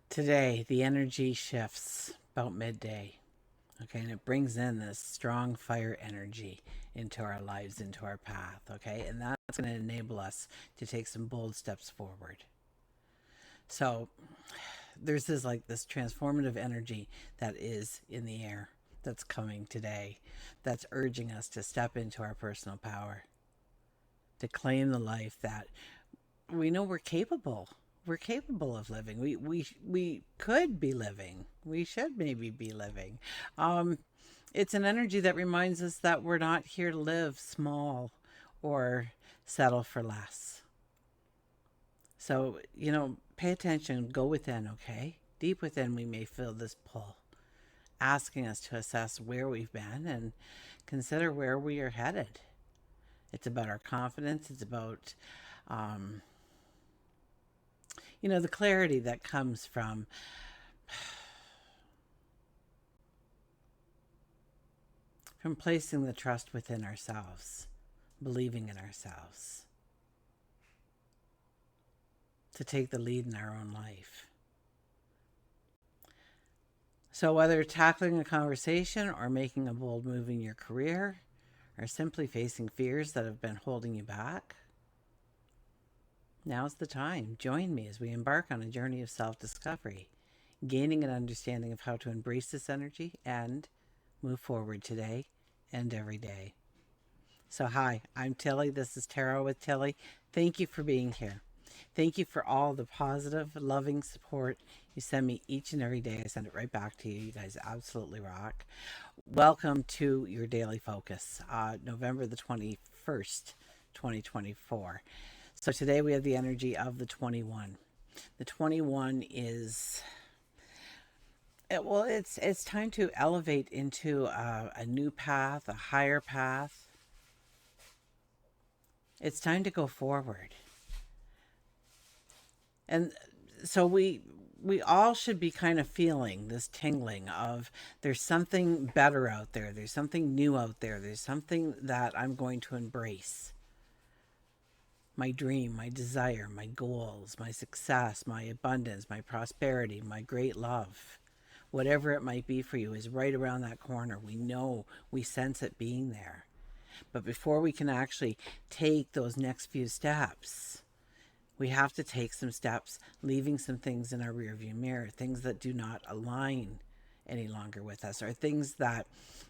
Today, the energy shifts about midday. Okay, and it brings in this strong fire energy into our lives, into our path. Okay, and that's going to enable us to take some bold steps forward. So, there's this transformative energy that is in the air that's coming today, that's urging us to step into our personal power, to claim the life that we know we're capable of living. We could be living. We should maybe be living. Um, it's an energy that reminds us that we're not here to live small or settle for less. So, pay attention, go within, okay? Deep within, we may feel this pull, asking us to assess where we've been and consider where we are headed. It's about our confidence. It's about, um, the clarity that comes from placing the trust within ourselves, believing in ourselves, to take the lead in our own life. So, whether tackling a conversation or making a bold move in your career, or simply facing fears that have been holding you back, now's the time. Join me as we embark on a journey of self discovery, gaining an understanding of how to embrace this energy and move forward today and every day. So, hi, I'm Tilly. This is Tarot with Tilly. Thank you for being here. Thank you for all the positive, loving support you send me each and every day. I send it right back to you. You guys absolutely rock. Welcome to your daily focus, November the 21st, 2024. So, today we have the energy of the 21. The 21 is it's time to elevate into a new path, a higher path. It's time to go forward. And so we all should be kind of feeling this tingling of there's something better out there. There's something new out there. There's something that I'm going to embrace. My dream, my desire, my goals, my success, my abundance, my prosperity, my great love. Whatever it might be for you is right around that corner. We know, we sense it being there. But before we can actually take those next few steps, we have to take some steps, leaving some things in our rearview mirror, things that do not align any longer with us, or things that,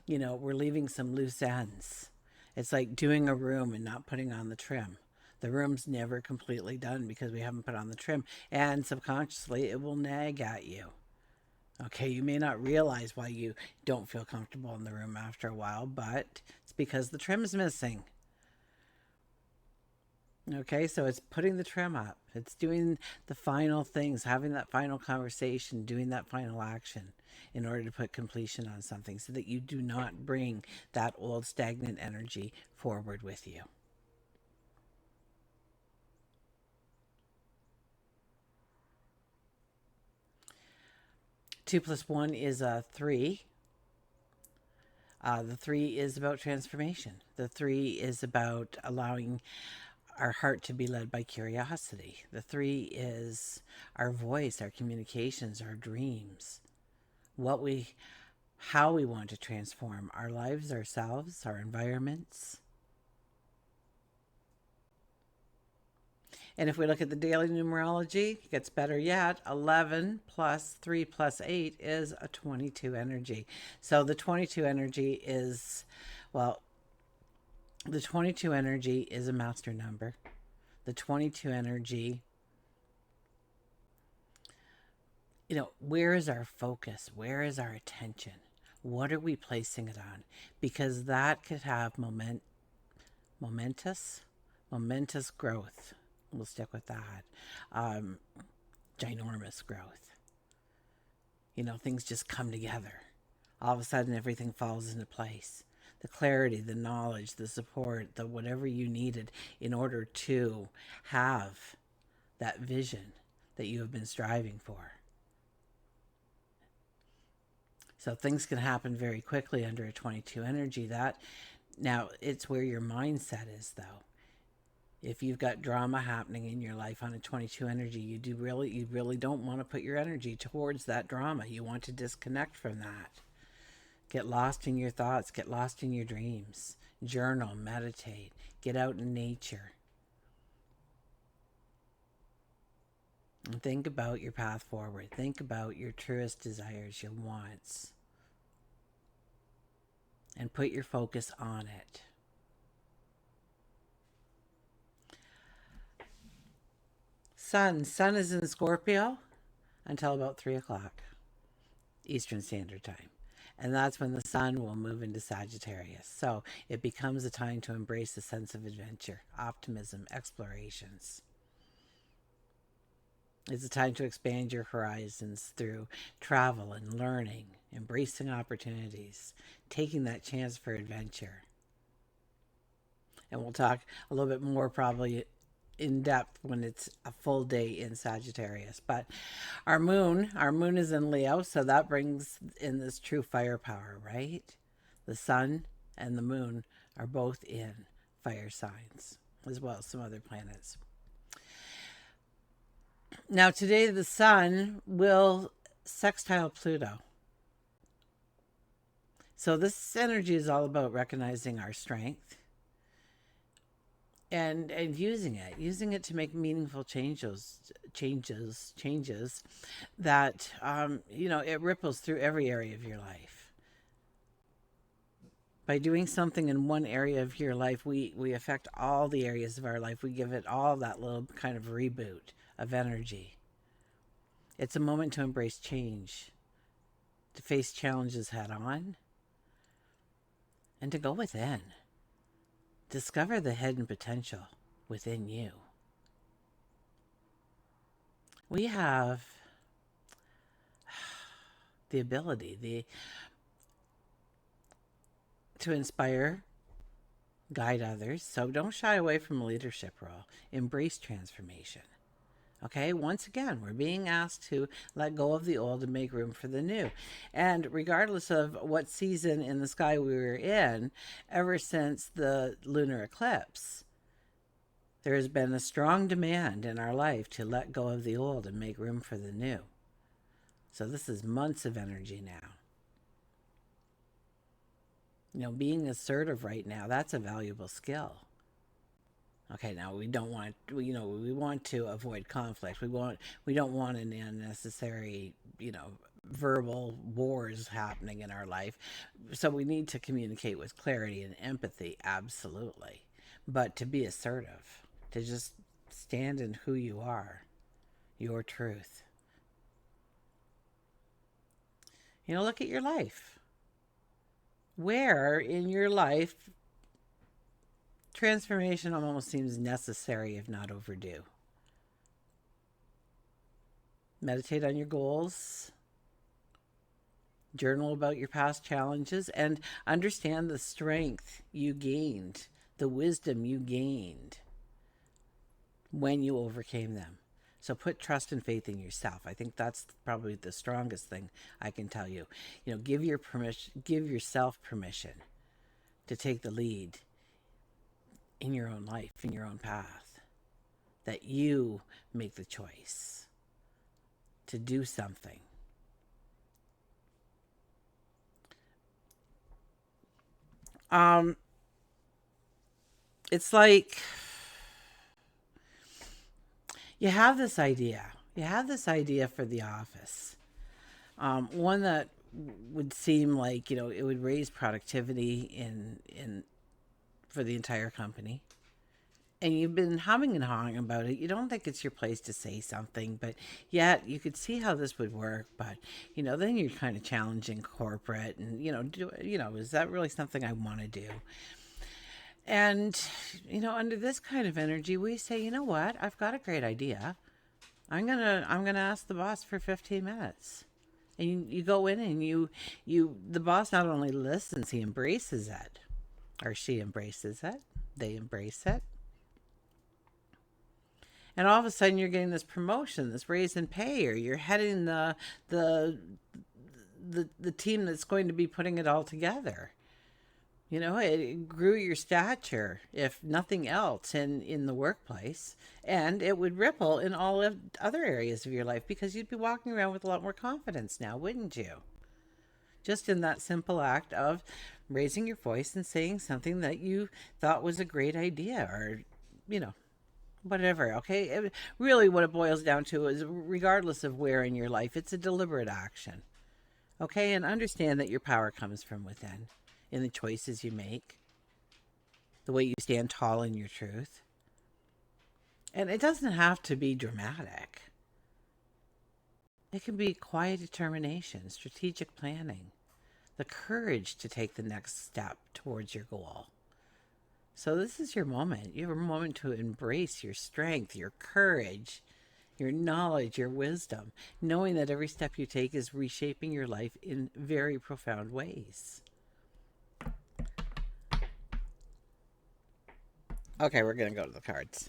we're leaving some loose ends. It's like doing a room and not putting on the trim. The room's never completely done because we haven't put on the trim, and subconsciously it will nag at you. Okay, you may not realize why you don't feel comfortable in the room after a while, but it's because the trim is missing. Okay, so it's putting the trim up. It's doing the final things, having that final conversation, doing that final action in order to put completion on something so that you do not bring that old stagnant energy forward with you. 2 plus 1 is a 3. The 3 is about transformation. The 3 is about allowing our heart to be led by curiosity. The 3 is our voice, our communications, our dreams, what we how we want to transform our lives, ourselves, our environments. And if we look at the daily numerology, it gets better yet. 11 plus 3 plus 8 is a 22 energy. So the 22 energy is, well, the 22 energy is a master number. The 22 energy, where is our focus? Where is our attention? What are we placing it on? Because that could have momentous, momentous growth. We'll stick with that. Um, Ginormous growth. Things just come together. All of a sudden, everything falls into place. The clarity, the knowledge, the support, the whatever you needed in order to have that vision that you have been striving for. So things can happen very quickly under a 22 energy. That now it's where your mindset is, though. If you've got drama happening in your life on a 22 energy, you really don't want to put your energy towards that drama. You want to disconnect from that. Get lost in your thoughts, get lost in your dreams. Journal, meditate, get out in nature. And think about your path forward. Think about your truest desires, your wants. And put your focus on it. Sun is in Scorpio until about 3 o'clock Eastern Standard Time. And that's when the sun will move into Sagittarius. So it becomes a time to embrace a sense of adventure, optimism, explorations. It's a time to expand your horizons through travel and learning, embracing opportunities, taking that chance for adventure. And we'll talk a little bit more probably in depth when it's a full day in Sagittarius. But our moon is in Leo, so that brings in this true firepower, right? The sun and the moon are both in fire signs, as well as some other planets. Now today the sun will sextile Pluto. So this energy is all about recognizing our strength and using it to make meaningful changes that it ripples through every area of your life. By doing something in one area of your life, we affect all the areas of our life. We give it all that little kind of reboot of energy. It's a moment to embrace change, to face challenges head on, and to go within. Discover the hidden potential within you. We have the ability to inspire, guide others. So don't shy away from a leadership role. Embrace transformation. Okay, once again, we're being asked to let go of the old and make room for the new. And regardless of what season in the sky we were in, ever since the lunar eclipse, there has been a strong demand in our life to let go of the old and make room for the new. So this is months of energy now. Being assertive right now, that's a valuable skill. Okay, now we don't want, we want to avoid conflict. We don't want any unnecessary, verbal wars happening in our life. So we need to communicate with clarity and empathy, absolutely. But to be assertive, to just stand in who you are, your truth. Look at your life. Where in your life transformation almost seems necessary, if not overdue? Meditate on your goals. Journal about your past challenges and understand the strength you gained, the wisdom you gained when you overcame them. So put trust and faith in yourself. I think that's probably the strongest thing I can tell you. Give yourself permission to take the lead in your own life, in your own path. That you make the choice to do something. It's like you have this idea. You have this idea for the office. One that would seem like, it would raise productivity in for the entire company. And you've been humming and hawing about it. You don't think it's your place to say something, but yet you could see how this would work. But, then you're kind of challenging corporate and, is that really something I want to do? And, under this kind of energy, we say, you know what? I've got a great idea. I'm going to ask the boss for 15 minutes. And you go in and the boss not only listens, he embraces it. Or she embraces it. They embrace it. And all of a sudden you're getting this promotion, this raise in pay, or you're heading the team that's going to be putting it all together. You know, it grew your stature, if nothing else, in the workplace. And it would ripple in all of other areas of your life because you'd be walking around with a lot more confidence now, wouldn't you? Just in that simple act of raising your voice and saying something that you thought was a great idea, or, you know, whatever. Okay. Really, what it boils down to is, regardless of where in your life, it's a deliberate action. Okay. And understand that your power comes from within, in the choices you make, the way you stand tall in your truth. And it doesn't have to be dramatic. It can be quiet determination, strategic planning, the courage to take the next step towards your goal. So this is your moment to embrace your strength, your courage, your knowledge, your wisdom, knowing that every step you take is reshaping your life in very profound ways. Okay, we're going to go to the cards.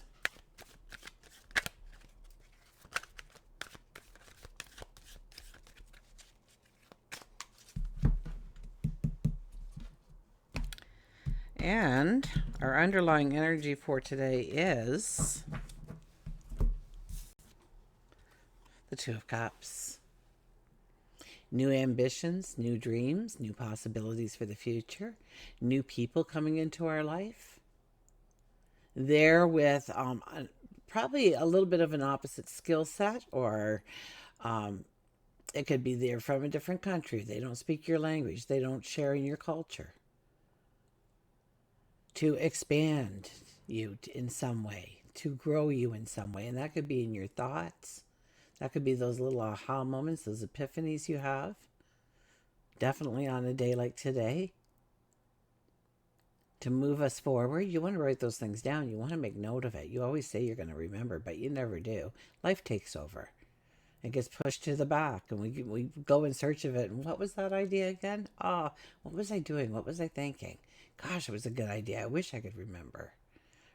And our underlying energy for today is the Two of Cups. New ambitions, new dreams, new possibilities for the future, new people coming into our life. There with probably a little bit of an opposite skill set, or it could be they're from a different country. They don't speak your language. They don't share in your culture. To expand you in some way, to grow you in some way. And that could be in your thoughts. That could be those little aha moments, those epiphanies you have. Definitely on a day like today. To move us forward, you want to write those things down. You want to make note of it. You always say you're going to remember, but you never do. Life takes over. It gets pushed to the back, and we go in search of it. And what was that idea again? Oh, what was I doing? What was I thinking? Gosh, it was a good idea. I wish I could remember.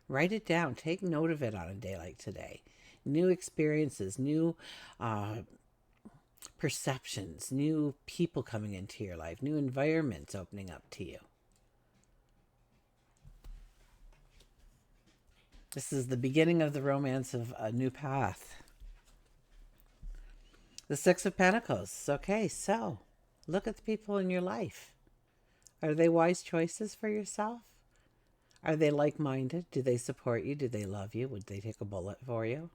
Write it down. Take note of it on a day like today. New experiences, new perceptions, new people coming into your life, new environments opening up to you. This is the beginning of the romance of a new path. The Six of Pentacles. Okay, so look at the people in your life. Are they wise choices for yourself? Are they like-minded? Do they support you? Do they love you? Would they take a bullet for you?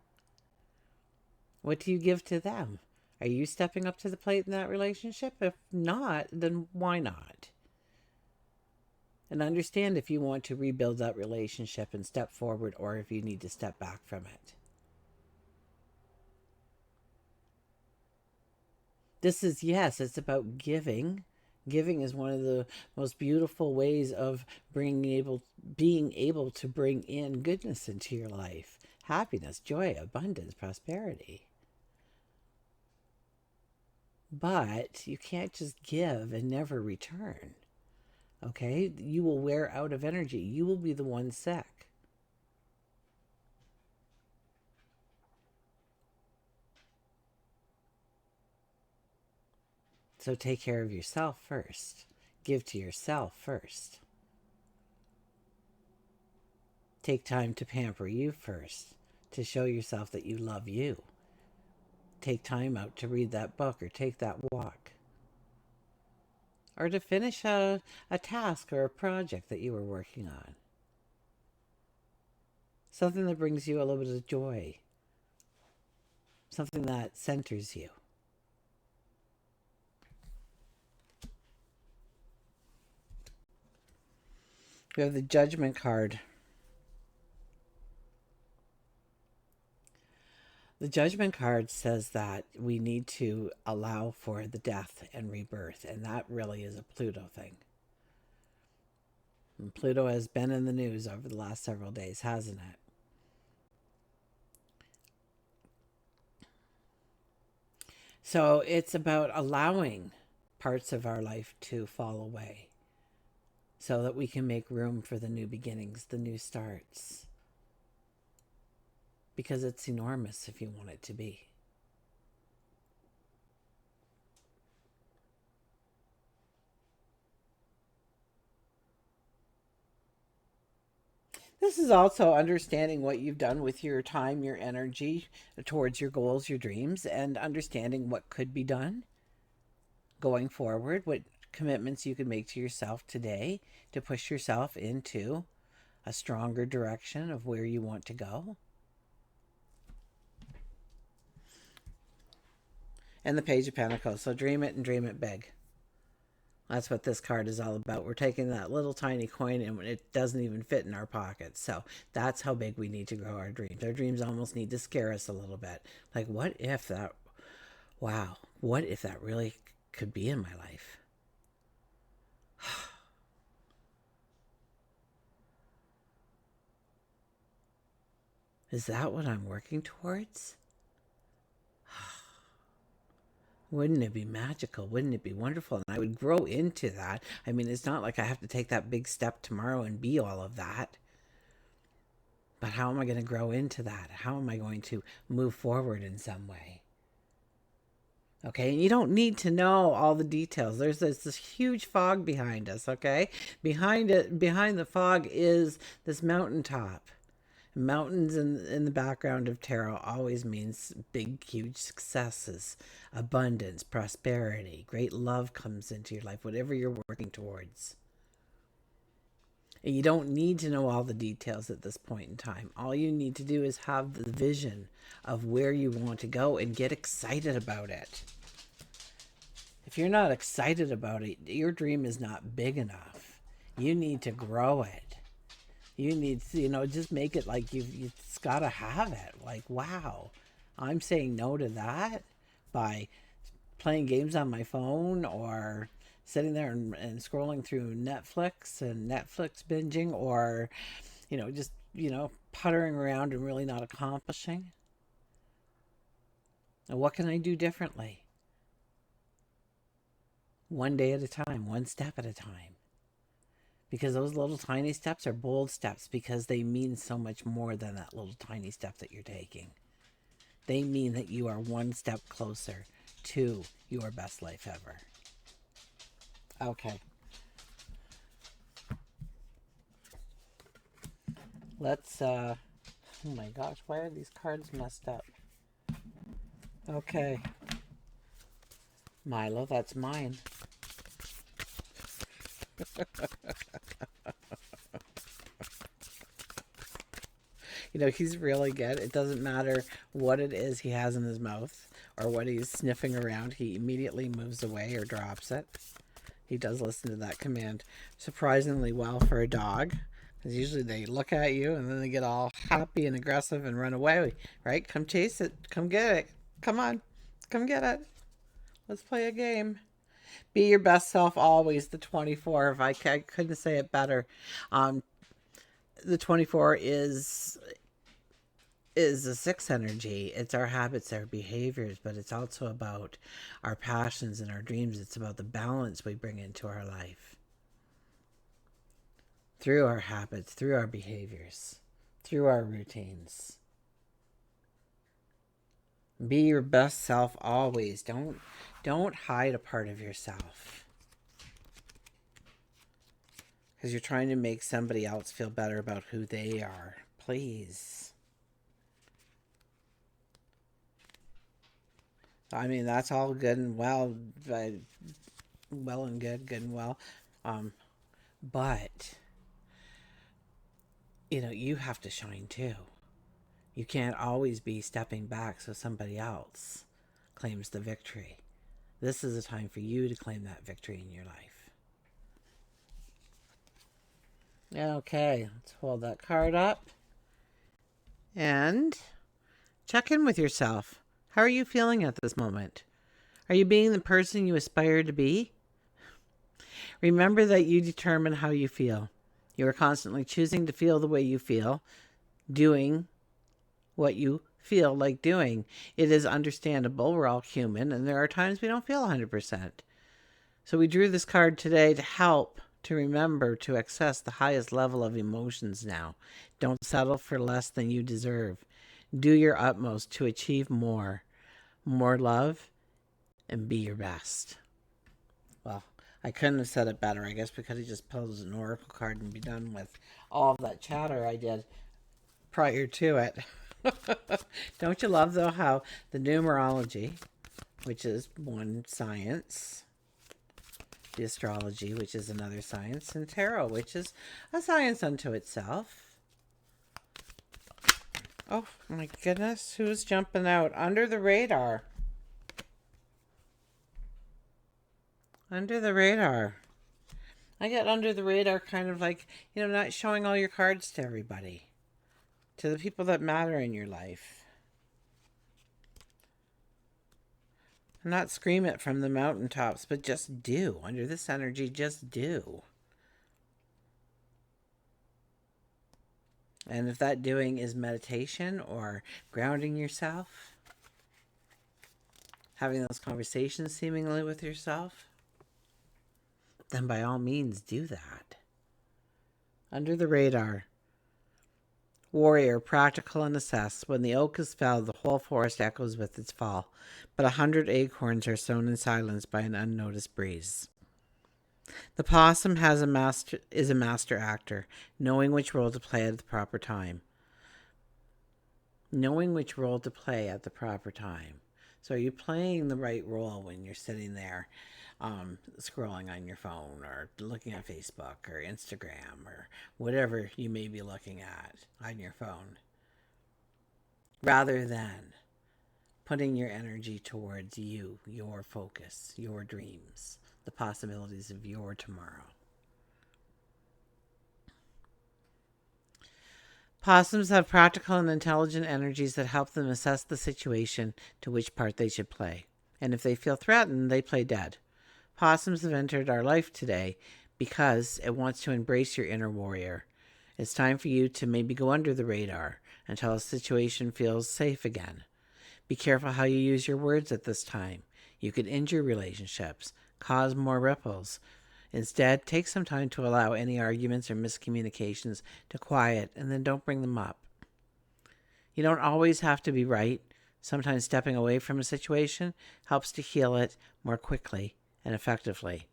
What do you give to them? Are you stepping up to the plate in that relationship? If not, then why not? And understand if you want to rebuild that relationship and step forward, or if you need to step back from it. This is, yes, it's about giving. Giving is one of the most beautiful ways of being able to bring in goodness into your life. Happiness, joy, abundance, prosperity. But you can't just give and never return. Okay? You will wear out of energy. You will be the one sick. So take care of yourself first. Give to yourself first. Take time to pamper you first, to show yourself that you love you. Take time out to read that book or take that walk. Or to finish a task or a project that you were working on. Something that brings you a little bit of joy. Something that centers you. We have the Judgment card. The Judgment card says that we need to allow for the death and rebirth, and that really is a Pluto thing. And Pluto has been in the news over the last several days, hasn't it? So it's about allowing parts of our life to fall away so that we can make room for the new beginnings, the new starts. Because it's enormous if you want it to be. This is also understanding what you've done with your time, your energy towards your goals, your dreams, and understanding what could be done going forward, what commitments you can make to yourself today to push yourself into a stronger direction of where you want to go. And the Page of Pentacles. So dream it and dream it big. That's what this card is all about. We're taking that little tiny coin and it doesn't even fit in our pockets. So that's how big we need to grow our dreams. Our dreams almost need to scare us a little bit. Like, what if that, wow, what if that really could be in my life? Is that what I'm working towards? Wouldn't it be magical? Wouldn't it be wonderful? And I would grow into that. I mean, it's not like I have to take that big step tomorrow and be all of that. But how am I going to grow into that? How am I going to move forward in some way? Okay, and you don't need to know all the details. There's this huge fog behind us, okay? Behind the fog is this mountaintop. Mountains in the background of tarot always means big, huge successes, abundance, prosperity, great love comes into your life, whatever you're working towards. And you don't need to know all the details at this point in time. All you need to do is have the vision of where you want to go and get excited about it. If you're not excited about it, your dream is not big enough. You need to grow it. You need to, just make it like you've got to have it. Like, wow, I'm saying no to that by playing games on my phone or sitting there and scrolling through Netflix and Netflix binging or, just, puttering around and really not accomplishing. And what can I do differently? One day at a time, one step at a time. Because those little tiny steps are bold steps because they mean so much more than that little tiny step that you're taking. They mean that you are one step closer to your best life ever. Okay. Let's, oh my gosh, why are these cards messed up? Okay. Milo, that's mine. He's really good. It doesn't matter what it is he has in his mouth or what he's sniffing around. He immediately moves away or drops it. He does listen to that command surprisingly well for a dog. Because usually they look at you and then they get all happy and aggressive and run away, right? Come chase it. Come get it. Come on. Come get it. Let's play a game. Be your best self always, the 24. If I couldn't say it better. The 24 is a 6 energy. It's our habits, our behaviors, but it's also about our passions and our dreams. It's about the balance we bring into our life through our habits, through our behaviors, through our routines. Be your best self always. Don't hide a part of yourself because you're trying to make somebody else feel better about who they are. Please. I mean, that's all good and well, well and good and well. But, you have to shine too. You can't always be stepping back so somebody else claims the victory. This is a time for you to claim that victory in your life. Okay, let's hold that card up. And check in with yourself. How are you feeling at this moment? Are you being the person you aspire to be? Remember that you determine how you feel. You are constantly choosing to feel the way you feel, doing what you feel like doing. It is understandable. We're all human, and there are times we don't feel 100%. So we drew this card today to help to remember to access the highest level of emotions now. Don't settle for less than you deserve. Do your utmost to achieve more love, and be your best. Well, I couldn't have said it better. I guess we could have just pulled an oracle card and be done with all of that chatter I did prior to it. Don't you love, though, how the numerology, which is one science, the astrology, which is another science, and tarot, which is a science unto itself. Oh my goodness, who's jumping out? Under the radar. Under the radar. I get under the radar kind of like, not showing all your cards to everybody, to the people that matter in your life. Not scream it from the mountaintops, but just do. Under this energy, just do. And if that doing is meditation or grounding yourself, having those conversations seemingly with yourself, then by all means do that. Under the radar. Warrior, practical and assess. When the oak is felled, the whole forest echoes with its fall, but 100 acorns are sown in silence by an unnoticed breeze. The possum is a master actor, knowing which role to play at the proper time. Knowing which role to play at the proper time. So are you playing the right role when you're sitting there scrolling on your phone or looking at Facebook or Instagram or whatever you may be looking at on your phone, rather than putting your energy towards you, your focus, your dreams, the possibilities of your tomorrow? Possums have practical and intelligent energies that help them assess the situation to which part they should play. And if they feel threatened, they play dead. Possums have entered our life today because it wants to embrace your inner warrior. It's time for you to maybe go under the radar until a situation feels safe again. Be careful how you use your words at this time. You could injure relationships, cause more ripples. Instead, take some time to allow any arguments or miscommunications to quiet, and then don't bring them up. You don't always have to be right. Sometimes stepping away from a situation helps to heal it more quickly and effectively.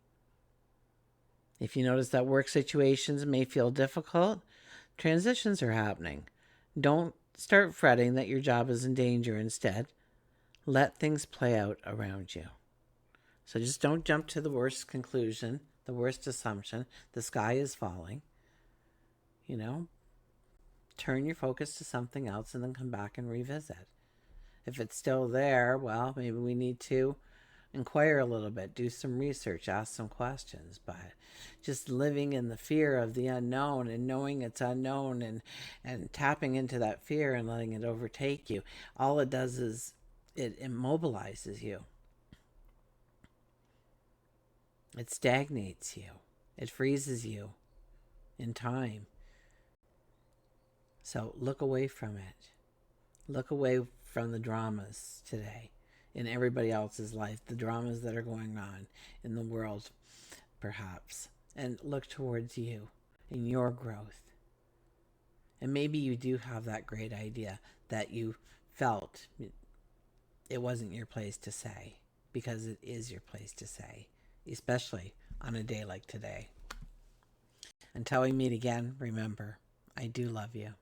If you notice that work situations may feel difficult, transitions are happening. Don't start fretting that your job is in danger. Instead, let things play out around you. So just don't jump to the worst conclusion, the worst assumption. The sky is falling. Turn your focus to something else and then come back and revisit. If it's still there, well, maybe we need to inquire a little bit, do some research, ask some questions. But just living in the fear of the unknown and knowing it's unknown and tapping into that fear and letting it overtake you, all it does is it immobilizes you. It stagnates you. It freezes you in time. So look away from it. Look away from the dramas today in everybody else's life, the dramas that are going on in the world, perhaps, and look towards you and your growth. And maybe you do have that great idea that you felt it wasn't your place to say, because it is your place to say, especially on a day like today. Until we meet again, remember, I do love you.